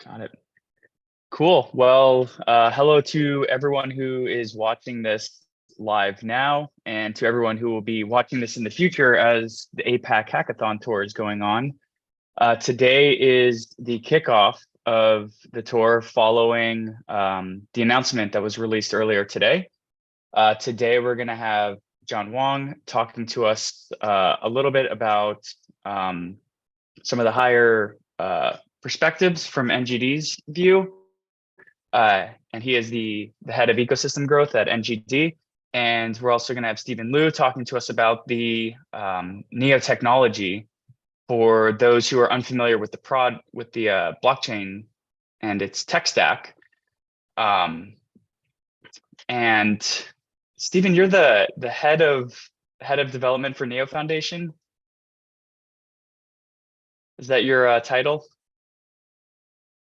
Got it. Cool. Well, hello to everyone who is watching this live now, and to everyone who will be watching this in the future as the APAC Hackathon tour is going on. Today is the kickoff of the tour following the announcement that was released earlier today. Today, we're going to have John Wong talking to us a little bit about some of the higher perspectives from NGD's view. And he is the head of ecosystem growth at NGD. And we're also going to have Stephen Liu talking to us about the NEO technology for those who are unfamiliar with the blockchain and its tech stack. And Stephen, you're the head of development for NEO Foundation. Is that your title?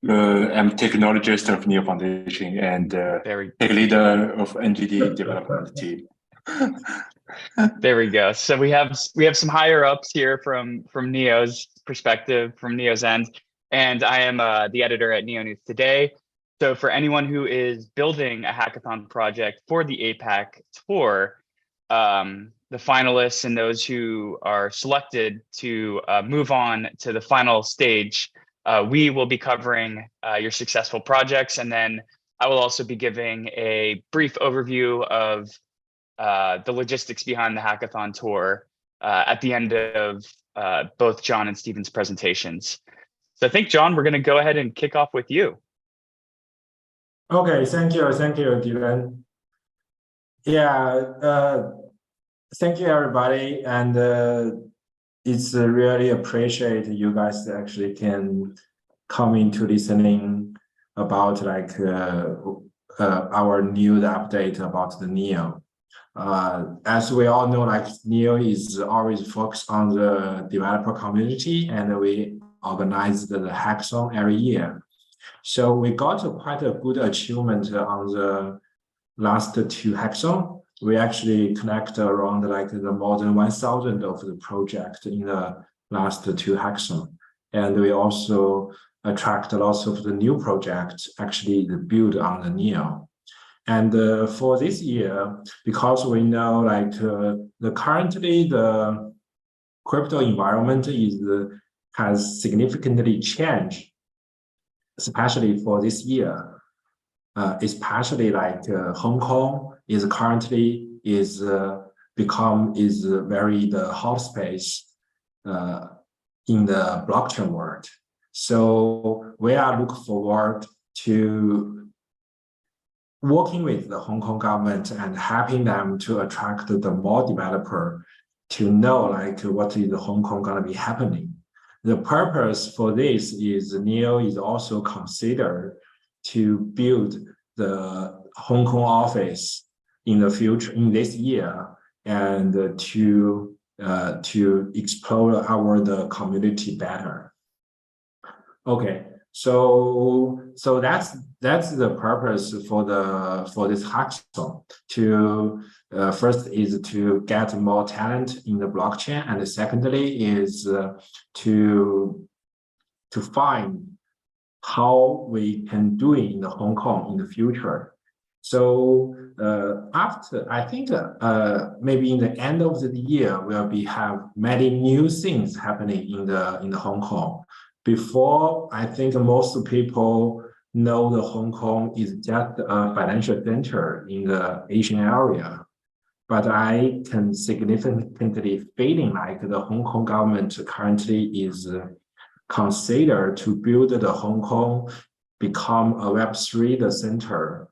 I'm technologist of NEO Foundation and tech leader of NGD development team. There we go. So we have some higher ups here from NEO's perspective, from NEO's end, and I am the editor at NEO News Today. So for anyone who is building a hackathon project for the APAC tour, the finalists and those who are selected to move on to the final stage, we will be covering your successful projects, and then I will also be giving a brief overview of the logistics behind the hackathon tour at the end of both John and Stephen's presentations. So I think, John, we're going to go ahead and kick off with you. Okay, thank you, Dylan. Yeah, thank you, everybody, and it's really appreciate you guys actually can come into listening about like our news update about the NEO. As we all know, like NEO is always focused on the developer community, and we organize the hackathon every year. So we got quite a good achievement on the last two hackathons. We actually connect around like the more than 1,000 of the project in the last two hackathons. And we also attract lots of the new projects actually build on the NEO. And for this year, because we know like currently the crypto environment has significantly changed, especially for this year, especially like Hong Kong is currently very the hot space in the blockchain world. So we are looking forward to working with the Hong Kong government and helping them to attract the more developer to know like what is the Hong Kong gonna be happening. The purpose for this is NEO is also considered to build the Hong Kong office in the future, in this year, and to explore the community better. Okay, so that's the purpose for this hackathon. To first is to get more talent in the blockchain, and secondly is to find how we can do it in the Hong Kong in the future. So after, I think maybe in the end of the year, we'll have many new things happening in the Hong Kong. Before, I think most people know the Hong Kong is just a financial center in the Asian area. But I can significantly feeling like the Hong Kong government currently is considered to build the Hong Kong become a Web3 center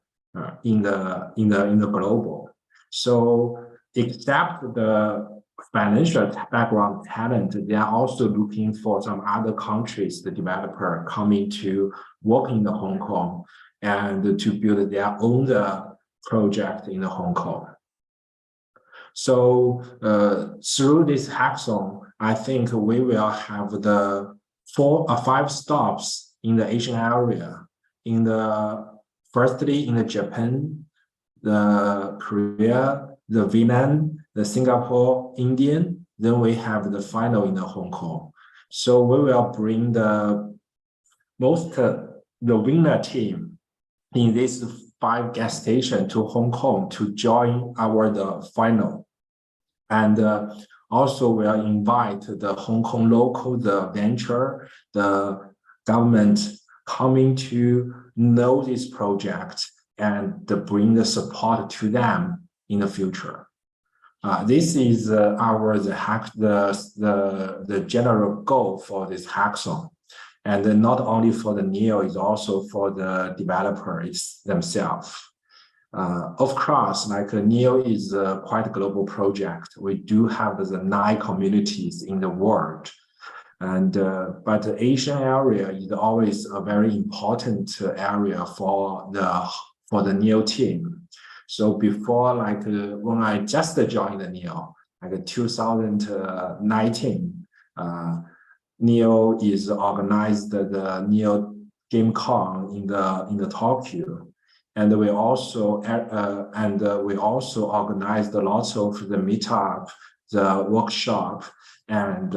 in the global. So except the financial background talent, they are also looking for some other countries, the developer coming to work in the Hong Kong and to build their own project in the Hong Kong. So through this hackathon, I think we will have the 4 or 5 stops in the Asian area. Firstly, in the Japan, the Korea, the Vietnam, the Singapore, Indian, then we have the final in the Hong Kong. So we will bring the most the winner team in this 5 gas station to Hong Kong to join the final. And also we'll invite the Hong Kong local, the venture, the government coming to know this project and bring the support to them in the future. This is the general goal for this hackathon. And not only for the NEO, it's also for the developers themselves. Of course, like NEO is quite a global project. We do have the 9 communities in the world. And but the Asian area is always a very important area for the NEO team. So before, like when I just joined the NEO, like 2019, NEO is organized the NEO GameCon in the Tokyo, and we also organized lots of the meetup, the workshop, and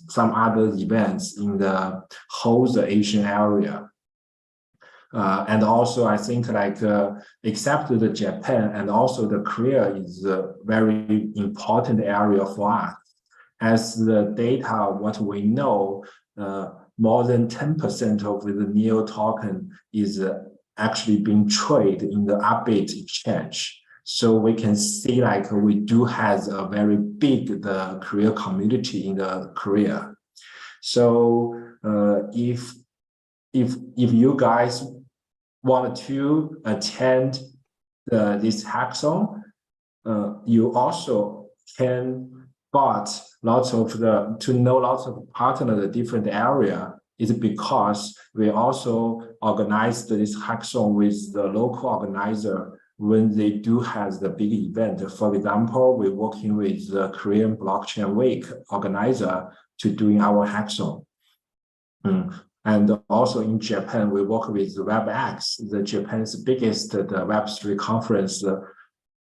some other events in the whole Asian area. And also, I think like except the Japan and also the Korea is a very important area for us. As the data, what we know, more than 10% of the NEO token is actually being traded in the Upbit exchange. So we can see like we do have a very big the Korea community in the Korea. So if you guys want to attend this hackathon, you also can to know lots of partners in the different area is because we also organized this hackathon with the local organizer when they do have the big event. For example, we're working with the Korean Blockchain Week organizer to doing our hackathon. And also in Japan, we work with WebX, the Japan's biggest Web3 conference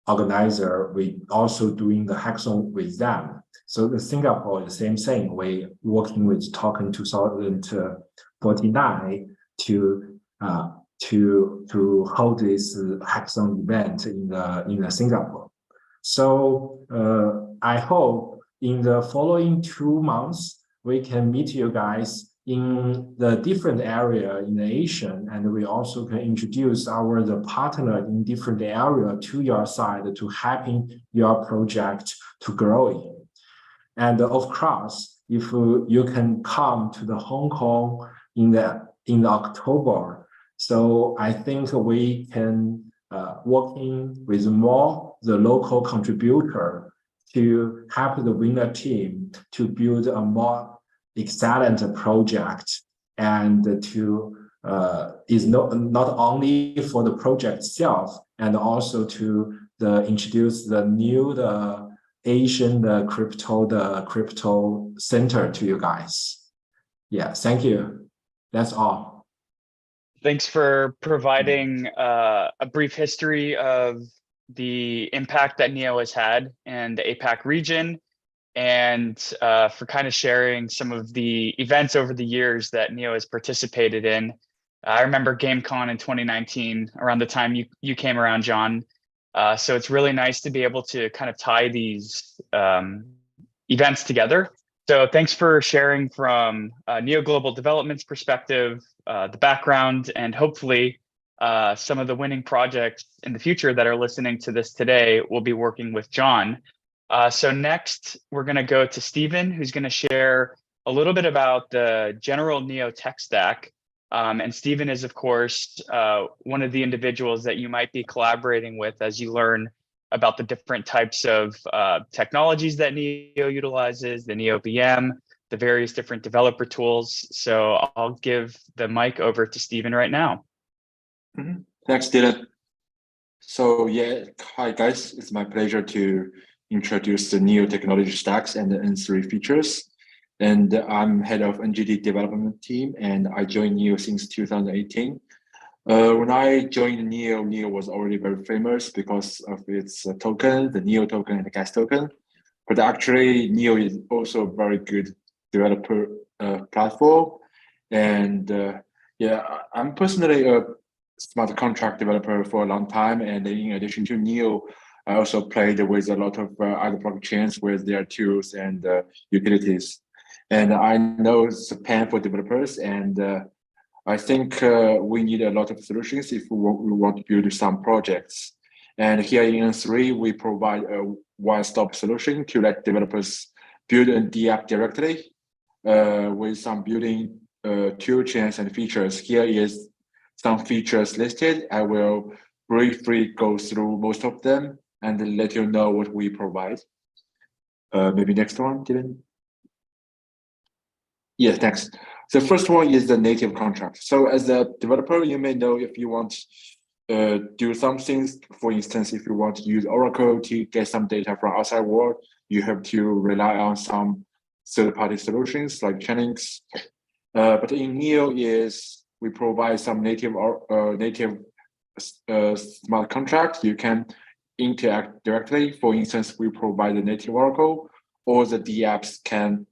organizer. We also doing the hackathon with them. So the Singapore is the same thing. We working with Token 2049 to hold this hackathon event in Singapore. So I hope in the following 2 months we can meet you guys in the different area in the Asian, and we also can introduce the partner in different area to your side to helping your project to grow. And of course, if you can come to the Hong Kong in October, so I think we can working with more the local contributor to help the winner team to build a more excellent project, and to is not only for the project itself, and also to introduce the new Asian crypto center to you guys. Yeah, thank you. That's all. Thanks for providing a brief history of the impact that NEO has had in the APAC region, and for kind of sharing some of the events over the years that NEO has participated in. I remember GameCon in 2019, around the time you came around, John. So it's really nice to be able to kind of tie these events together. So thanks for sharing from NEO Global Development's perspective, the background, and hopefully some of the winning projects in the future that are listening to this today will be working with John. So next, we're going to go to Stephen, who's going to share a little bit about the general NEO tech stack. And Stephen is, of course, one of the individuals that you might be collaborating with as you learn about the different types of technologies that NEO utilizes, the NEO VM, the various different developer tools. So I'll give the mic over to Stephen right now. Thanks, Dylan. So yeah, hi guys, it's my pleasure to introduce the NEO technology stacks and the N3 features. And I'm head of NGD development team, and I joined NEO since 2018. When I joined NEO, NEO was already very famous because of its token, the NEO token and the gas token. But actually, NEO is also a very good developer platform. And Yeah, I'm personally a smart contract developer for a long time, and in addition to Neo, I also played with a lot of other blockchains with their tools and utilities. And I know it's a pain for developers, and I think we need a lot of solutions if we want to build some projects. And here in N3, we provide a one-stop solution to let developers build the app directly with some building tool chains and features. Here is some features listed. I will briefly go through most of them and let you know what we provide. Maybe next one, Dylan. Yes, next. The first one is the native contract. So as a developer, you may know if you want do some things. For instance, if you want to use Oracle to get some data from outside world, you have to rely on some third-party solutions like Chainlinks. But in Neo is we provide some native smart contract. You can interact directly. For instance, we provide the native Oracle, or the dApps can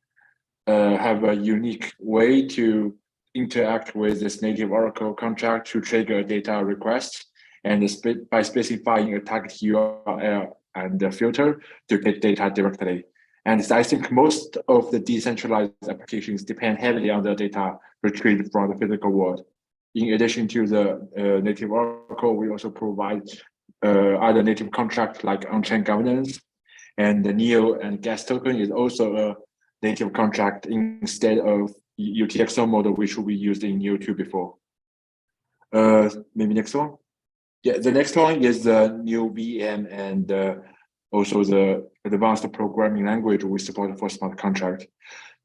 have a unique way to interact with this native Oracle contract to trigger a data request, and by specifying a target URL and a filter to get data directly. And I think most of the decentralized applications depend heavily on the data retrieved from the physical world. In addition to the native Oracle, we also provide other native contracts like on-chain governance, and the Neo and gas token is also a native contract instead of UTXO model, which we used in Neo 2 before. Maybe next one. Yeah, the next one is the new VM and also the advanced programming language we support for smart contract.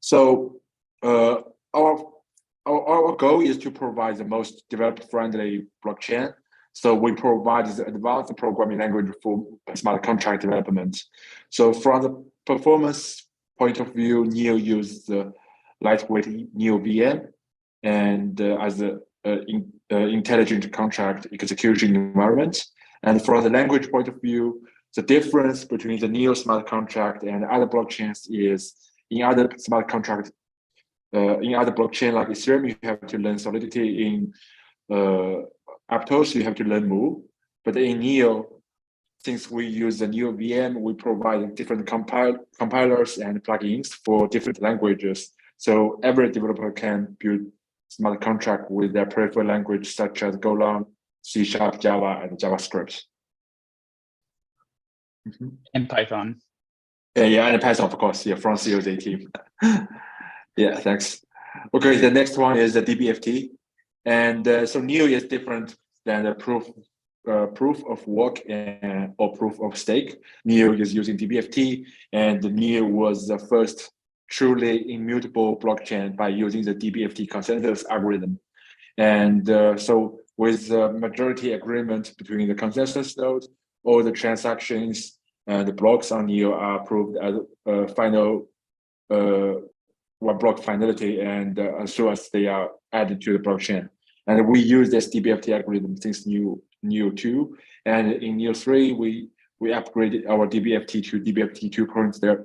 So our goal is to provide the most developer-friendly blockchain. So we provide the advanced programming language for smart contract development. So from the performance point of view, Neo uses the lightweight Neo VM and as a intelligent contract execution environment. And from the language point of view, the difference between the Neo smart contract and other blockchains is in other smart contract, in other blockchain like Ethereum, you have to learn Solidity. In Aptos, you have to learn Move. But in Neo, since we use the Neo VM, we provide different compilers and plugins for different languages. So every developer can build smart contract with their preferred language, such as Golang, C#, Java, and JavaScript. And Python. Yeah, and Python, of course, yeah, from COZ team. Yeah, thanks. Okay, the next one is the DBFT. And so Neo is different than the proof of work or proof of stake. Neo is using DBFT, and Neo was the first truly immutable blockchain by using the DBFT consensus algorithm. And so with the majority agreement between the consensus nodes, all the transactions and the blocks on Neo are approved as final one block finality, and as soon as they are added to the blockchain. And we use this DBFT algorithm since Neo 2, and in Neo 3 we upgraded our DBFT to DBFT 2.0,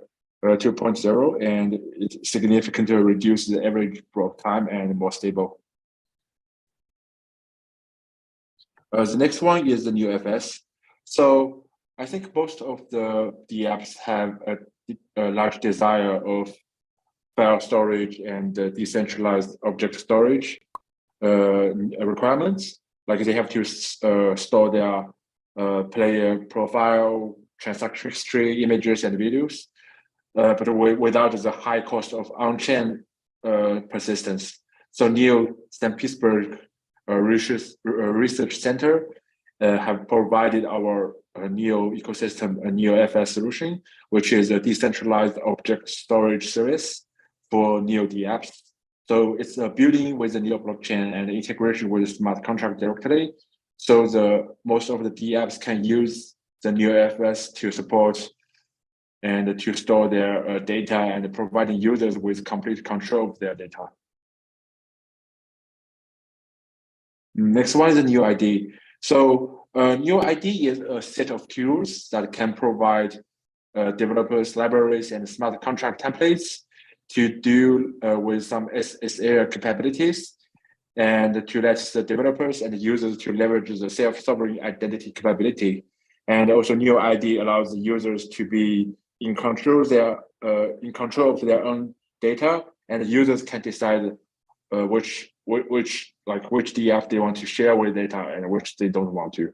and it significantly reduces the average block time and more stable. The next one is the Neo FS. So I think most of the apps have a large desire of file storage and decentralized object storage requirements. Like they have to store their player profile, transaction history, images, and videos, but without the high cost of on-chain persistence. So Neo St. Petersburg Research Center have provided our Neo ecosystem, a Neo FS solution, which is a decentralized object storage service for Neo dApps. So it's a building with the Neo blockchain and integration with the smart contract directly. So most of the dApps can use the Neo FS to support and to store their data and providing users with complete control of their data. Next one is the Neo ID. So Neo ID is a set of tools that can provide developers, libraries, and smart contract templates to deal with some SSL capabilities. and to let the developers and the users to leverage the self-sovereign identity capability. And also Neo ID allows the users to be in control of their own data, and the users can decide which DF they want to share with data and which they don't want to.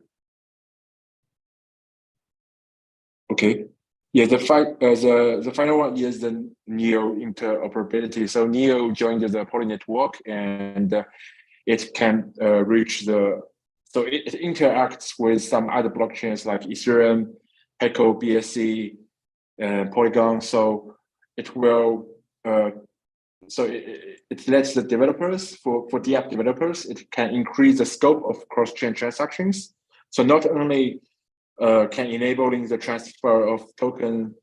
Okay. Yeah, the final one is the Neo interoperability. So Neo joined the Poly network, and it can reach so it interacts with some other blockchains like Ethereum, Heco, BSC, Polygon. So it will it lets the developers for DApp developers, it can increase the scope of cross-chain transactions. So not only can enabling the transfer of tokens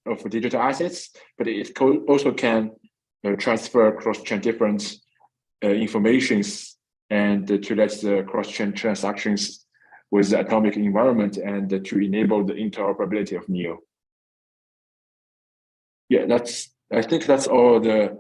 of digital assets, but it also can transfer cross-chain different informations and to let the cross-chain transactions with the atomic environment and to enable the interoperability of Neo. Yeah, I think that's all the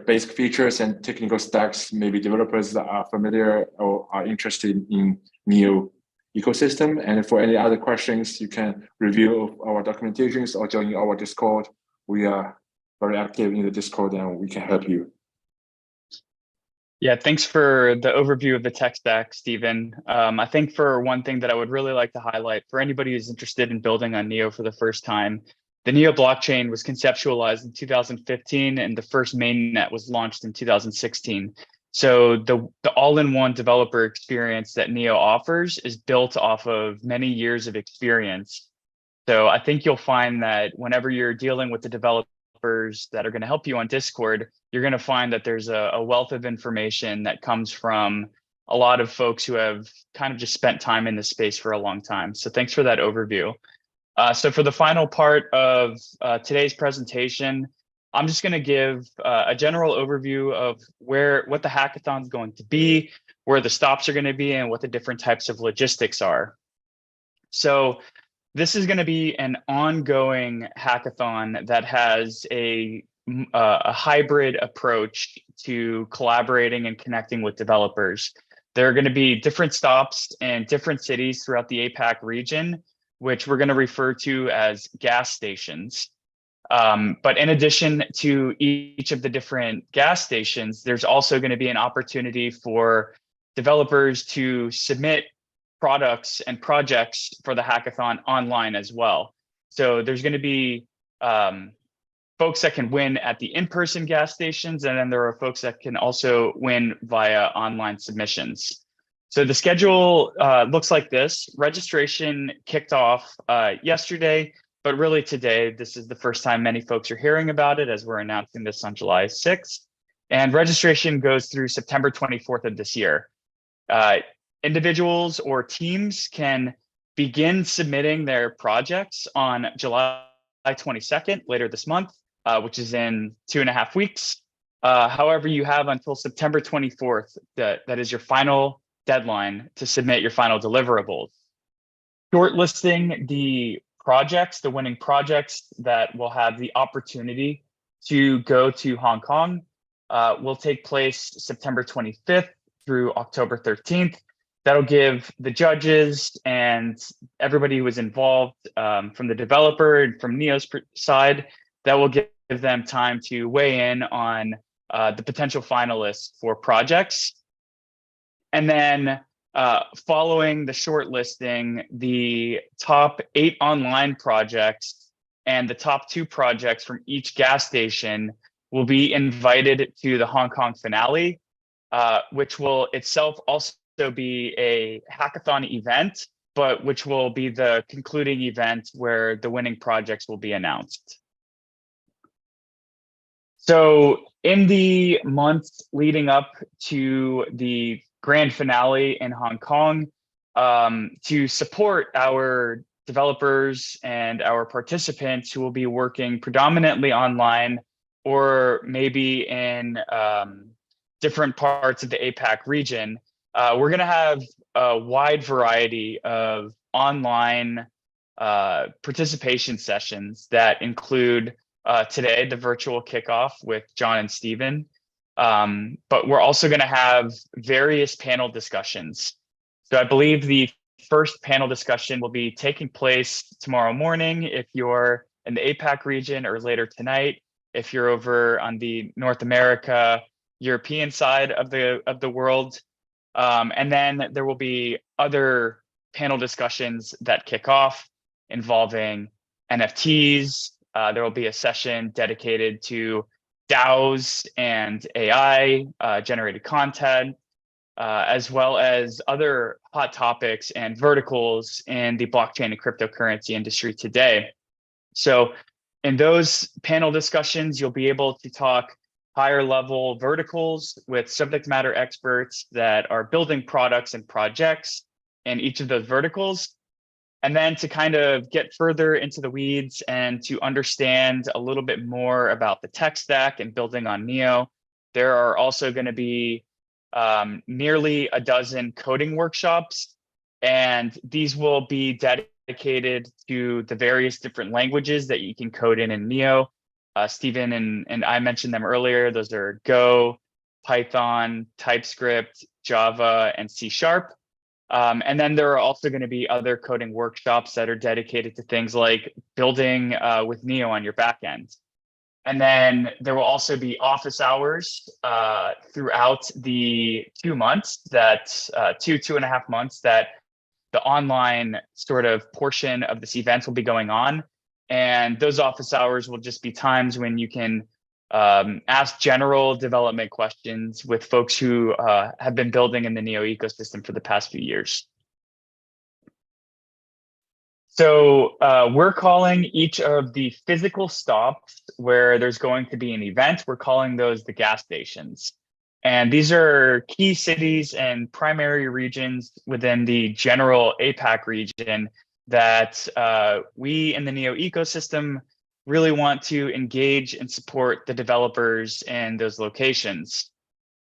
basic features and technical stacks. Maybe developers that are familiar or are interested in Neo ecosystem. And for any other questions, you can review our documentations or join our Discord. We are very active in the Discord and we can help you. Yeah, thanks for the overview of the tech stack, Stephen. I think for one thing that I would really like to highlight for anybody who's interested in building on Neo for the first time, the Neo blockchain was conceptualized in 2015 and the first mainnet was launched in 2016. So the all-in-one developer experience that Neo offers is built off of many years of experience. So I think you'll find that whenever you're dealing with the developers that are going to help you on Discord, you're going to find that there's a wealth of information that comes from a lot of folks who have kind of just spent time in this space for a long time. So thanks for that overview. So for the final part of today's presentation, I'm just going to give a general overview of what the hackathon is going to be, where the stops are going to be, and what the different types of logistics are. So this is going to be an ongoing hackathon that has a hybrid approach to collaborating and connecting with developers. There are going to be different stops in different cities throughout the APAC region, which we're going to refer to as gas stations. But in addition to each of the different gas stations, there's also going to be an opportunity for developers to submit products and projects for the hackathon online as well. So there's going to be folks that can win at the in-person gas stations, and then there are folks that can also win via online submissions. So the schedule looks like this. Registration kicked off yesterday, but really today, this is the first time many folks are hearing about it as we're announcing this on July 6th. And registration goes through September 24th of this year. Individuals or teams can begin submitting their projects on July 22nd, later this month, which is in 2.5 weeks. However, you have until September 24th, that is your final deadline to submit your final deliverables. Shortlisting the winning projects that will have the opportunity to go to Hong Kong will take place September 25th through October 13th. That'll give the judges and everybody who was involved from the developer and from Neo's side, that will give them time to weigh in on the potential finalists for projects. And then following the shortlisting, the top 8 online projects and the top 2 projects from each gas station will be invited to the Hong Kong finale, which will itself also be a hackathon event, but which will be the concluding event where the winning projects will be announced. So in the months leading up to the grand finale in Hong Kong, to support our developers and our participants who will be working predominantly online or maybe in different parts of the APAC region, we're going to have a wide variety of online participation sessions that include today, the virtual kickoff with John and Stephen. But we're also going to have various panel discussions. So I believe the first panel discussion will be taking place tomorrow morning if you're in the APAC region, or later tonight if you're over on the North America, European side of the world. And then there will be other panel discussions that kick off involving NFTs. There will be a session dedicated to DAOs and AI, generated content, as well as other hot topics and verticals in the blockchain and cryptocurrency industry today. So in those panel discussions, you'll be able to talk higher level verticals with subject matter experts that are building products and projects in each of those verticals. And then to kind of get further into the weeds and to understand a little bit more about the tech stack and building on Neo, there are also going to be nearly a dozen coding workshops, and these will be dedicated to the various different languages that you can code in Neo. Stephen and I mentioned them earlier. Those are Go, Python, TypeScript, Java, and C#. And then there are also going to be other coding workshops that are dedicated to things like building with Neo on your backend. And then there will also be office hours throughout the 2 months that 2.5 months that the online sort of portion of this event will be going on. And those office hours will just be times when you can ask general development questions with folks who have been building in the Neo ecosystem for the past few years. So we're calling each of the physical stops where there's going to be an event, we're calling those the gas stations. And these are key cities and primary regions within the general APAC region that we in the Neo ecosystem really want to engage and support the developers in those locations.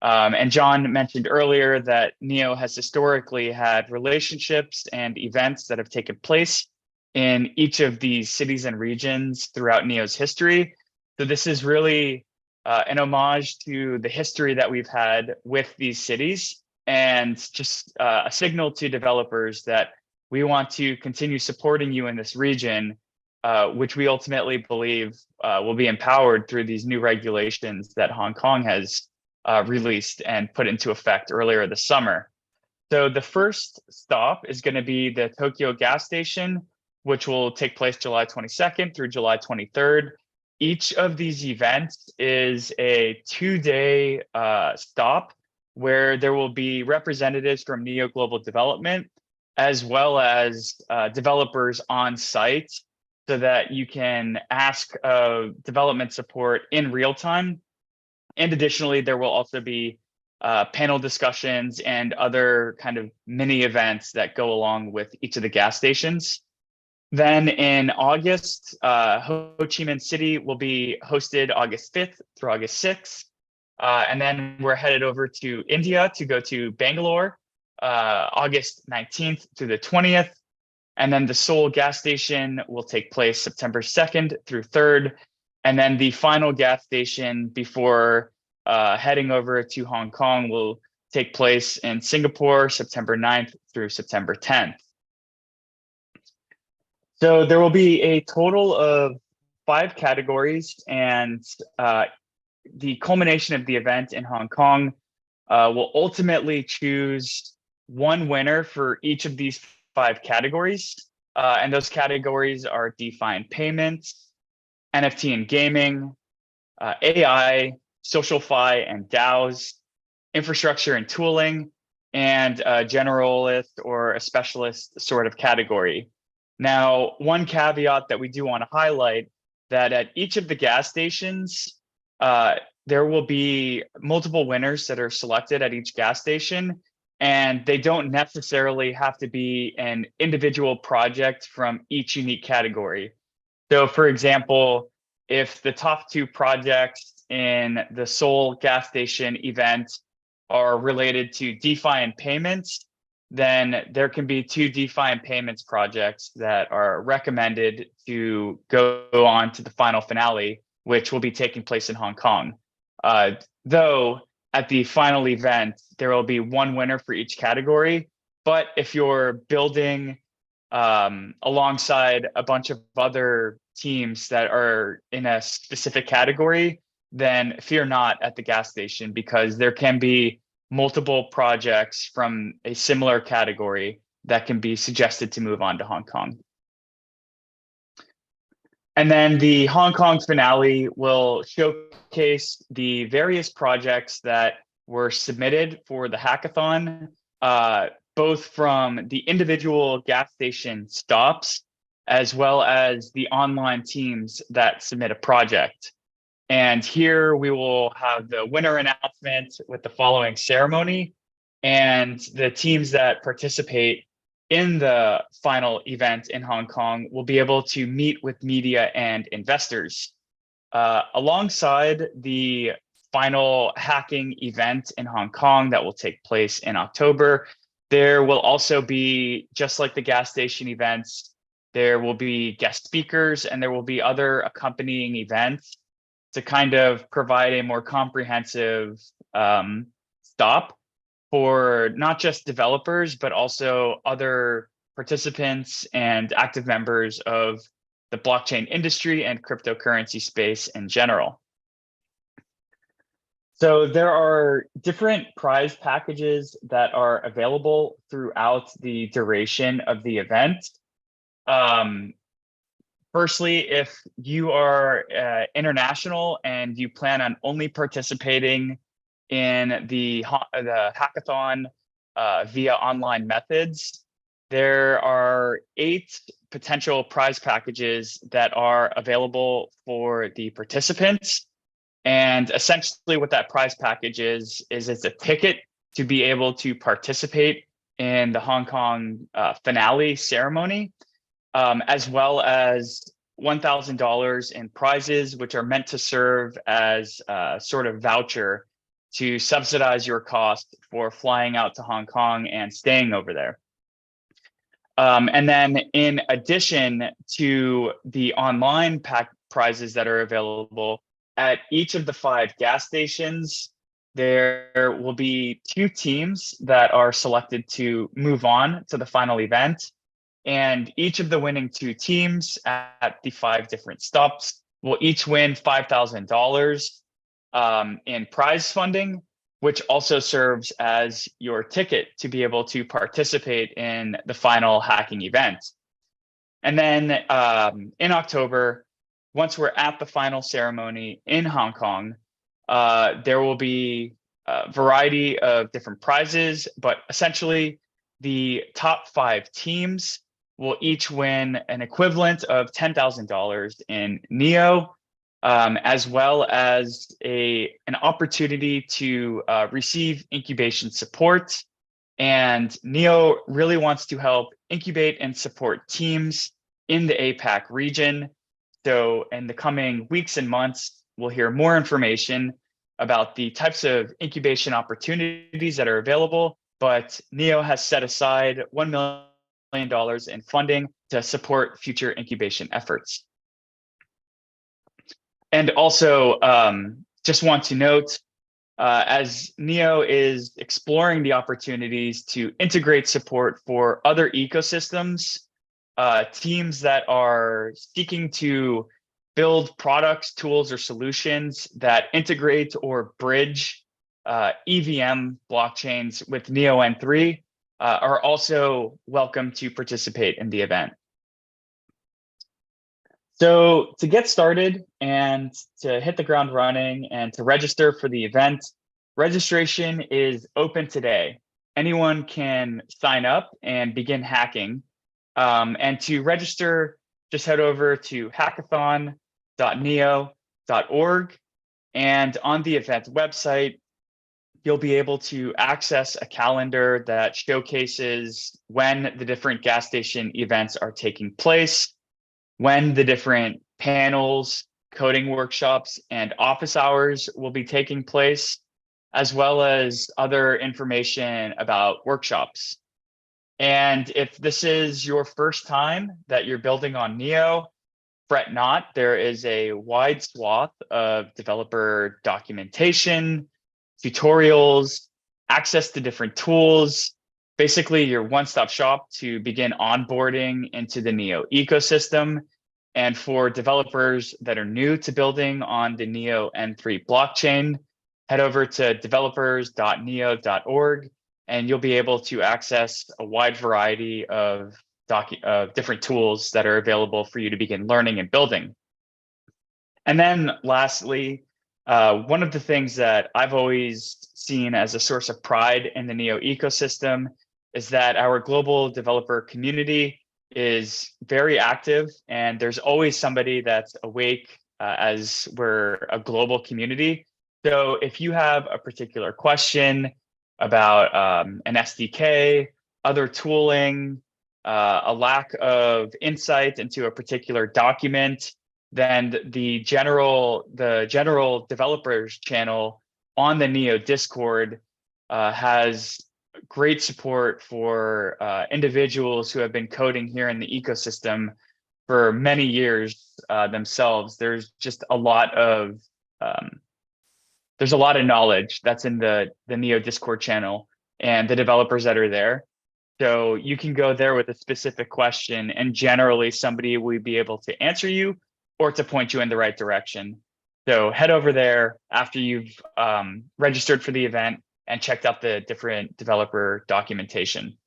And John mentioned earlier that Neo has historically had relationships and events that have taken place in each of these cities and regions throughout Neo's history. So this is really an homage to the history that we've had with these cities, and just a signal to developers that we want to continue supporting you in this region, which we ultimately believe will be empowered through these new regulations that Hong Kong has released and put into effect earlier this summer. So the first stop is going to be the Tokyo gas station, which will take place July 22nd through July 23rd. Each of these events is a 2-day stop where there will be representatives from Neo Global Development, as well as developers on site, so that you can ask development support in real time. And additionally, there will also be panel discussions and other kind of mini events that go along with each of the gas stations. Then in August, Ho Chi Minh City will be hosted August 5th through August 6th. And then we're headed over to India to go to Bangalore, August 19th through the 20th. And then the Seoul gas station will take place September 2nd through 3rd. And then the final gas station before heading over to Hong Kong will take place in Singapore, September 9th through September 10th. So there will be a total of 5 categories, and the culmination of the event in Hong Kong will ultimately choose one winner for each of these 5 categories. And those categories are DeFi and payments, NFT and gaming, AI, social fi and DAOs, infrastructure and tooling, and a generalist or a specialist sort of category. Now, one caveat that we do want to highlight, that at each of the gas stations, there will be multiple winners that are selected at each gas station, and they don't necessarily have to be an individual project from each unique category. So for example, if the top 2 projects in the Seoul gas station event are related to DeFi and payments, then there can be 2 DeFi and payments projects that are recommended to go on to the final finale, which will be taking place in Hong Kong. though at the final event, there will be one winner for each category. But if you're building alongside a bunch of other teams that are in a specific category, then fear not at the gas station, because there can be multiple projects from a similar category that can be suggested to move on to Hong Kong. And then the Hong Kong finale will showcase the various projects that were submitted for the hackathon, both from the individual gas station stops, as well as the online teams that submit a project. And here we will have the winner announcement with the following ceremony, and the teams that participate in the final event in Hong Kong will be able to meet with media and investors. Alongside the final hacking event in Hong Kong that will take place in October, there will also be, just like the gas station events, there will be guest speakers and there will be other accompanying events to kind of provide a more comprehensive stop for not just developers, but also other participants and active members of the blockchain industry and cryptocurrency space in general. So there are different prize packages that are available throughout the duration of the event. Firstly, if you are international and you plan on only participating in the hackathon via online methods, there are 8 potential prize packages that are available for the participants. And essentially what that prize package is it's a ticket to be able to participate in the Hong Kong finale ceremony, as well as $1,000 in prizes, which are meant to serve as a sort of voucher to subsidize your cost for flying out to Hong Kong and staying over there. And then in addition to the online prizes that are available, at each of the 5 gas stations, there will be 2 teams that are selected to move on to the final event. And each of the winning 2 teams at the 5 different stops will each win $5,000 in prize funding, which also serves as your ticket to be able to participate in the final hacking event. And then in October, once we're at the final ceremony in Hong Kong, there will be a variety of different prizes, but essentially the top 5 teams will each win an equivalent of $10,000 in NEO, as well as an opportunity to receive incubation support. And NEO really wants to help incubate and support teams in the APAC region. So in the coming weeks and months, we'll hear more information about the types of incubation opportunities that are available, but NEO has set aside $1 million in funding to support future incubation efforts. And also, just want to note, as NEO is exploring the opportunities to integrate support for other ecosystems, teams that are seeking to build products, tools, or solutions that integrate or bridge EVM blockchains with NEO N3 are also welcome to participate in the event. So to get started and to hit the ground running and to register for the event, registration is open today. Anyone can sign up and begin hacking. And to register, just head over to hackathon.neo.org. And on the event website, you'll be able to access a calendar that showcases when the different gas station events are taking place, when the different panels, coding workshops, and office hours will be taking place, as well as other information about workshops. And if this is your first time that you're building on NEO, fret not. There is a wide swath of developer documentation, tutorials, access to different tools, basically your one-stop shop to begin onboarding into the Neo ecosystem. And for developers that are new to building on the Neo N3 blockchain, head over to developers.neo.org, and you'll be able to access a wide variety of different tools that are available for you to begin learning and building. And then lastly, one of the things that I've always seen as a source of pride in the Neo ecosystem is that our global developer community is very active, and there's always somebody that's awake as we're a global community. So if you have a particular question about an SDK, other tooling, a lack of insight into a particular document, then the general developers channel on the Neo Discord has great support for individuals who have been coding here in the ecosystem for many years themselves. There's just a lot of knowledge that's in the Neo Discord channel and the developers that are there. So you can go there with a specific question, and generally somebody will be able to answer you or to point you in the right direction. So head over there after you've registered for the event and checked out the different developer documentation.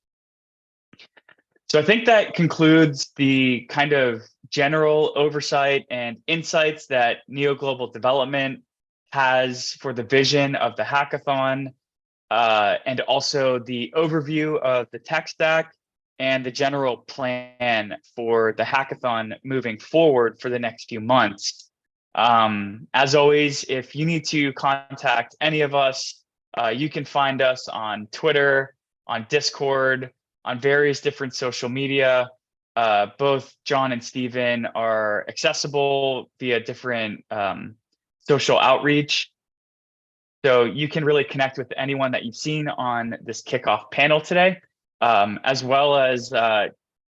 So I think that concludes the kind of general oversight and insights that Neo Global Development has for the vision of the hackathon, and also the overview of the tech stack and the general plan for the hackathon moving forward for the next few months. As always, if you need to contact any of us, you can find us on Twitter, on Discord, on various different social media. Both John and Steven are accessible via different social outreach. So you can really connect with anyone that you've seen on this kickoff panel today, as well as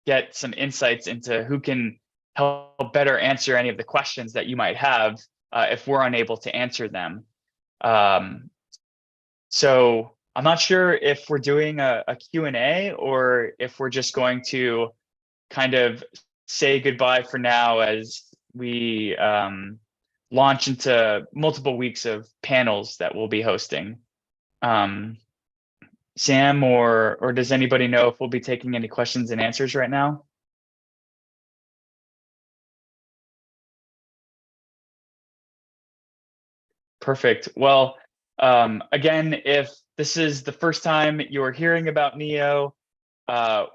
get some insights into who can help better answer any of the questions that you might have if we're unable to answer them. So I'm not sure if we're doing a Q&A or if we're just going to kind of say goodbye for now as we launch into multiple weeks of panels that we'll be hosting. Sam, or does anybody know if we'll be taking any questions and answers right now? Perfect. Well, again, if this is the first time you're hearing about Neo,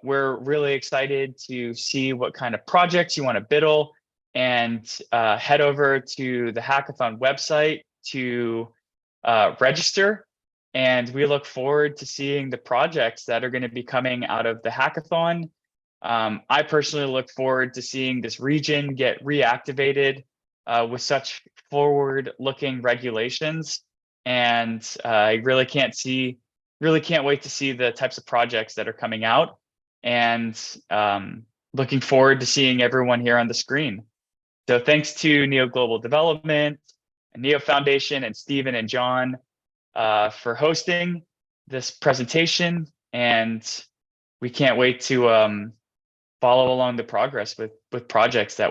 we're really excited to see what kind of projects you want to build, and head over to the Hackathon website to register. And we look forward to seeing the projects that are going to be coming out of the Hackathon. I personally look forward to seeing this region get reactivated with such forward-looking regulations. And I really can't wait to see the types of projects that are coming out, and looking forward to seeing everyone here on the screen. So thanks to Neo Global Development, and Neo Foundation, and Stephen and John for hosting this presentation. And we can't wait to follow along the progress with projects that